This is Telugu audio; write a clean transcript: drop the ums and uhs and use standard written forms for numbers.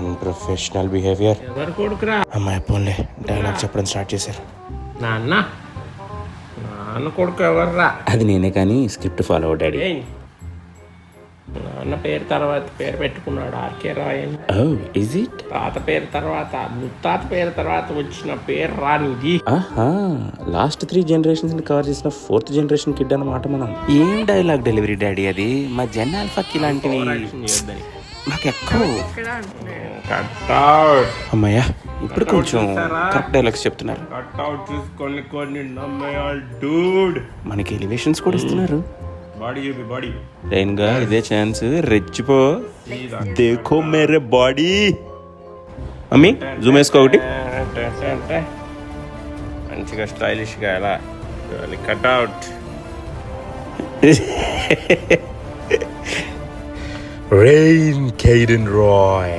Unprofessional behaviour. ఎవరు కొడుకురా? అమ్మాయి పోన్లే, డైలాగ్ చెప్పడం స్టార్ట్ చేశారు. నాన్న కొడుకు ఎవర్రా? అది నేనే కానీ స్క్రిప్ట్ ఫాలో అవ్వ డాడీ. ఏయ్, నాన్న పేరు తర్వాత పేరు పెట్టుకున్నాడు ఆర్కే రాయ్ అని. Oh is it? తాత పేరు తర్వాత ముత్తాత పేరు తర్వాత వచ్చిన పేరు రానిది. ఆహా, లాస్ట్ 3 generations ని కవర్ చేసిన 4th generation కిడ్ అన్నమాట మనం. ఏం డైలాగ్ డెలివరీ డాడీ అది? మా జెన్ ఆల్ఫాకి ఇలాంటివి నాకు ఎక్కువ. అమ్మయ్యా, ఇప్పుడు కొంచెం కరెక్ట్ డైలాగ్స్ చెప్తున్నారు. కట్అవుట్ చూసుకొని కొన్ని నమ్మేయాలి డూడ్. మనకి ఎలివేషన్స్ కూడా ఇస్తున్నారు. బాడీ చూపి బాడీ. గా ఇదే ఛాన్స్, రెచ్చిపో. దేఖో మేరే బాడీ. మమ్మీ జూమ్ వేసుకో ఒకటి. అంటే మంచిగా స్టైలిష్గా ఎలా కట్అవుట్. Rain Caden Roy.